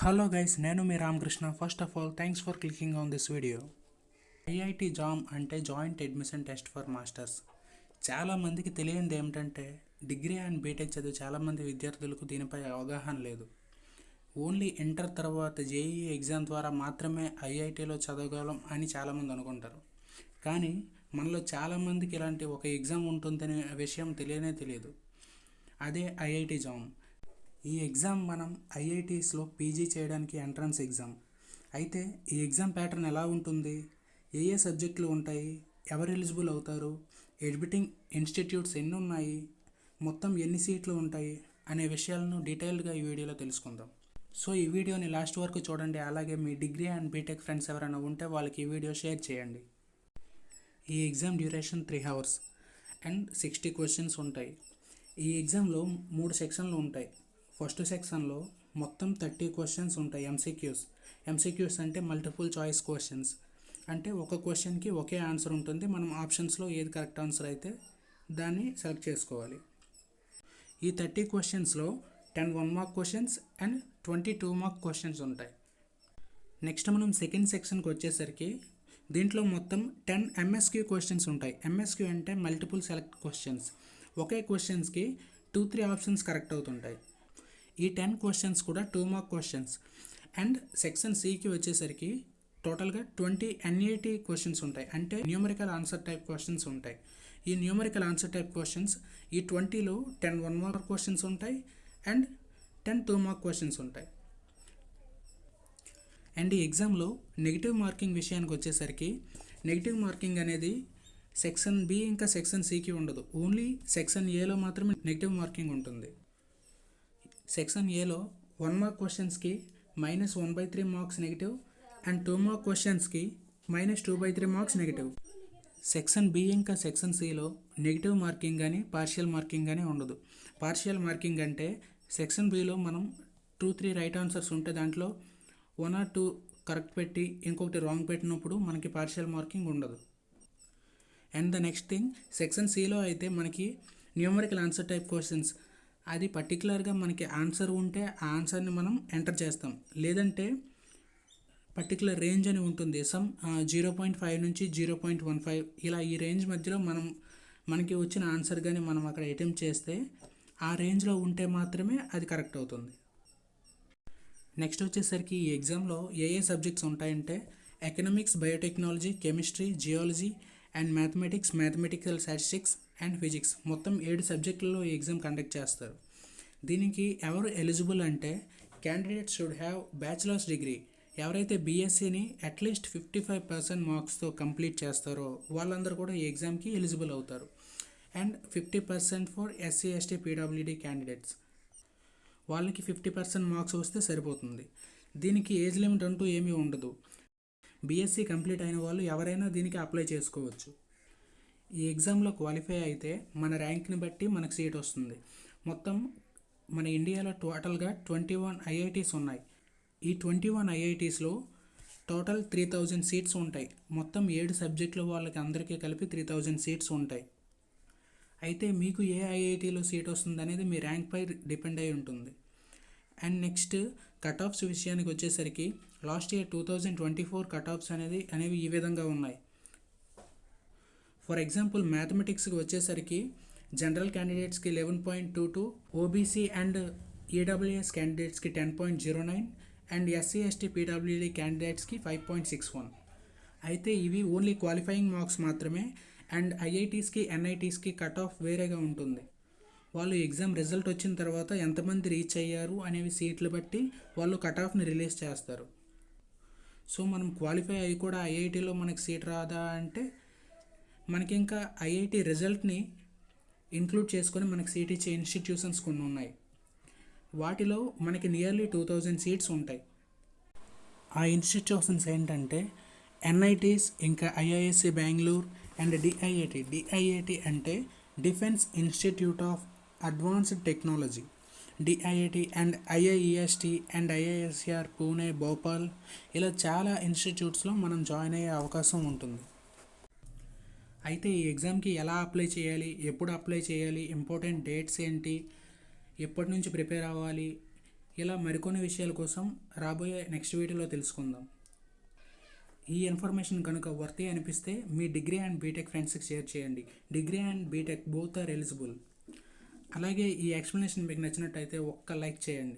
Hello guys, నేను మీ Ramakrishna. First of all thanks for clicking on this video. IIT JAM అంటే joint admission test for masters. చాలామందికి తెలియనిది ఏమిటంటే డిగ్రీ అండ్ బీటెక్ చదివే చాలామంది విద్యార్థులకు దీనిపై అవగాహన లేదు. ఓన్లీ ఇంటర్ తర్వాత జేఈఈ ఎగ్జామ్ ద్వారా మాత్రమే ఐఐటిలో చదవగలం అని చాలామంది అనుకుంటారు. కానీ మనలో చాలామందికి ఇలాంటి ఒక ఎగ్జామ్ ఉంటుందనే విషయం తెలియదు. అదే ఐఐటి జామ్. ఈ ఎగ్జామ్ మనం ఐఐటీస్లో పీజీ చేయడానికి ఎంట్రన్స్ ఎగ్జామ్. అయితే ఈ ఎగ్జామ్ ప్యాటర్న్ ఎలా ఉంటుంది, ఏ సబ్జెక్టులు ఉంటాయి, ఎవరు ఎలిజిబుల్ అవుతారు, ఎడ్మిటింగ్ ఇన్స్టిట్యూట్స్ ఎన్ని ఉన్నాయి, మొత్తం ఎన్ని సీట్లు ఉంటాయి అనే విషయాలను డీటెయిల్డ్గా ఈ వీడియోలో తెలుసుకుందాం. సో ఈ వీడియోని లాస్ట్ వరకు చూడండి. అలాగే మీ డిగ్రీ అండ్ బీటెక్ ఫ్రెండ్స్ ఎవరైనా ఉంటే వాళ్ళకి ఈ వీడియో షేర్ చేయండి. ఈ exam duration 3 hours and 60 questions ఉంటాయి. ఈ ఎగ్జామ్లో 3 సెక్షన్లు ఉంటాయి. ఫస్ట్ సెక్షన్లో మొత్తం 30 క్వశ్చన్స్ ఉంటాయి. ఎంసీక్యూస్ అంటే మల్టిపుల్ చాయిస్ క్వశ్చన్స్. అంటే ఒక క్వశ్చన్కి ఒకే ఆన్సర్ ఉంటుంది. మనం ఆప్షన్స్లో ఏది కరెక్ట్ ఆన్సర్ అయితే దాన్ని సెలెక్ట్ చేసుకోవాలి. ఈ 30 క్వశ్చన్స్లో 10 1 mark questions and 20 2 mark questions ఉంటాయి. నెక్స్ట్ మనం సెకండ్ సెక్షన్కి వచ్చేసరికి దీంట్లో మొత్తం 10 ఎంఎస్క్యూ క్వశ్చన్స్ ఉంటాయి. ఎంఎస్క్యూ అంటే మల్టిపుల్ సెలెక్ట్ క్వశ్చన్స్. ఒకే క్వశ్చన్స్కి 2-3 ఆప్షన్స్ కరెక్ట్ అవుతుంటాయి. ఈ 10 క్వశ్చన్స్ కూడా 2 మార్క్ క్వశ్చన్స్. అండ్ సెక్షన్ సికి వచ్చేసరికి టోటల్గా 20 ఎన్ఈటీ క్వశ్చన్స్ ఉంటాయి. అంటే న్యూమరికల్ ఆన్సర్ టైప్ క్వశ్చన్స్ ఉంటాయి. ఈ న్యూమరికల్ ఆన్సర్ టైప్ క్వశ్చన్స్ ఈ 20లో 10 1 మార్క్ క్వశ్చన్స్ ఉంటాయి అండ్ 10 2 మార్క్ క్వశ్చన్స్ ఉంటాయి. అండ్ ఈ ఎగ్జామ్లో నెగిటివ్ మార్కింగ్ విషయానికి వచ్చేసరికి నెగిటివ్ మార్కింగ్ అనేది సెక్షన్ బి ఇంకా సెక్షన్ సికి ఉండదు. ఓన్లీ సెక్షన్ ఏలో మాత్రమే నెగిటివ్ మార్కింగ్ ఉంటుంది. సెక్షన్ ఏలో 1 మార్క్ క్వశ్చన్స్కి -1/3 మార్క్స్ నెగిటివ్ అండ్ 2 మార్క్ క్వశ్చన్స్కి -2/3 మార్క్స్ నెగిటివ్. సెక్షన్ బి ఇంకా సెక్షన్ సిలో నెగిటివ్ మార్కింగ్ కానీ పార్షియల్ మార్కింగ్ కానీ ఉండదు. పార్షియల్ మార్కింగ్ అంటే సెక్షన్ బిలో మనం 2-3 రైట్ ఆన్సర్స్ ఉంటే దాంట్లో 1 or 2 కరెక్ట్ పెట్టి ఇంకొకటి రాంగ్ పెట్టినప్పుడు మనకి పార్షియల్ మార్కింగ్ ఉండదు. And the next thing, section సిలో అయితే మనకి న్యూమరికల్ ఆన్సర్ టైప్ క్వశ్చన్స్. అది పర్టికులర్గా మనకి ఆన్సర్ ఉంటే ఆ ఆన్సర్ని మనం ఎంటర్ చేస్తాం. లేదంటే పర్టికులర్ రేంజ్ అని ఉంటుంది. 0.5 నుంచి 0.15 ఇలా ఈ రేంజ్ మధ్యలో మనకి వచ్చిన ఆన్సర్ కానీ మనం అక్కడ అటెంప్ట్ చేస్తే ఆ రేంజ్లో ఉంటే మాత్రమే అది కరెక్ట్ అవుతుంది. నెక్స్ట్ వచ్చేసరికి ఈ ఎగ్జామ్లో ఏ సబ్జెక్ట్స్ ఉంటాయంటే economics, biotechnology, chemistry, geology and mathematical statistics and physics మొత్తం 7 సబ్జెక్టులలో ఈ ఎగ్జామ్ కండక్ట్ చేస్తారు. దీనికి ఎవరు ఎలిజిబుల్ అంటే candidates should have bachelors degree. ఎవరైతే బీఎస్సీని అట్లీస్ట్ 55% మార్క్స్తో కంప్లీట్ చేస్తారో వాళ్ళందరూ కూడా ఈ ఎగ్జామ్కి ఎలిజిబుల్ అవుతారు. And 50% for SC ST PWD candidates. వాళ్ళకి 50% మార్క్స్ వస్తే సరిపోతుంది. దీనికి ఏజ్ లిమిట్ అంటూ ఏమీ ఉండదు. బీఎస్సీ కంప్లీట్ అయిన వాళ్ళు ఎవరైనా దీనికి అప్లై చేసుకోవచ్చు. ఈ ఎగ్జామ్లో క్వాలిఫై అయితే మన ర్యాంక్ని బట్టి మనకు సీట్ వస్తుంది. మొత్తం మన ఇండియాలో టోటల్గా 21 ఐఐటీస్ ఉన్నాయి. ఈ 21 ఐఐటీస్లో టోటల్ 3000 సీట్స్ ఉంటాయి. మొత్తం 7 సబ్జెక్టుల వాళ్ళకి అందరికీ కలిపి 3000 సీట్స్ ఉంటాయి. అయితే మీకు ఏ ఐఐటీలో సీట్ వస్తుంది అనేది మీ ర్యాంక్పై డిపెండ్ అయి ఉంటుంది. అండ్ నెక్స్ట్ కట్ ఆఫ్స్ విషయానికి వచ్చేసరికి లాస్ట్ ఇయర్ 2024 కట్ ఆఫ్స్ అనేవి ఈ విధంగా ఉన్నాయి. ఫర్ ఎగ్జాంపుల్ మ్యాథమెటిక్స్కి వచ్చేసరికి జనరల్ క్యాండిడేట్స్కి 11.22, ఓబీసీ అండ్ ఈడబ్ల్యూఎస్ క్యాండిడేట్స్కి 10.09 అండ్ ఎస్సీ ఎస్టీ పీడబ్ల్యూడీ క్యాండిడేట్స్కి 5.61. అయితే ఇవి ఓన్లీ క్వాలిఫైయింగ్ మార్క్స్ మాత్రమే. అండ్ ఐఐటీస్కి ఎన్ఐటీస్కి కట్ ఆఫ్ వేరేగా ఉంటుంది. వాళ్ళు ఎగ్జామ్ రిజల్ట్ వచ్చిన తర్వాత ఎంతమంది రీచ్ అయ్యారు అనేవి సీట్లు బట్టి వాళ్ళు కట్ ఆఫ్ని రిలీజ్ చేస్తారు. సో మనం క్వాలిఫై అయ్యి కూడా ఐఐటీలో మనకి సీట్ రాదా అంటే మనకి ఇంకా ఐఐటి రిజల్ట్ని ఇంక్లూడ్ చేసుకొని మనకి సీట్ ఇచ్చే ఇన్స్టిట్యూషన్స్ కొన్ని ఉన్నాయి. వాటిలో మనకి నియర్లీ 2000 సీట్స్ ఉంటాయి. ఆ ఇన్స్టిట్యూషన్స్ ఏంటంటే ఎన్ఐటీస్, ఇంకా ఐఐఎస్సి బెంగళూరు అండ్ డిఐఐటి అంటే defence institute of advanced technology, DIIT and IIEST and IISR Pune, Bhopal ఇలా చాలా ఇన్స్టిట్యూట్స్లో మనం జాయిన్ అయ్యే అవకాశం ఉంటుంది. అయితే ఈ ఎగ్జామ్కి ఎలా అప్లై చేయాలి, ఎప్పుడు అప్లై చేయాలి, ఇంపార్టెంట్ డేట్స్ ఏంటి, ఎప్పటి నుంచి ప్రిపేర్ అవ్వాలి, ఇలా మరికొన్ని విషయాల కోసం రాబోయే నెక్స్ట్ వీడియోలో తెలుసుకుందాం. ఈ ఇన్ఫర్మేషన్ కనుక వర్తీ అనిపిస్తే మీ డిగ్రీ అండ్ బీటెక్ ఫ్రెండ్స్కి షేర్ చేయండి. Degree and BTech both are eligible. అలాగే ఈ ఎక్స్ప్లెనేషన్ మీకు నచ్చినట్టయితే ఒక్క లైక్ చేయండి.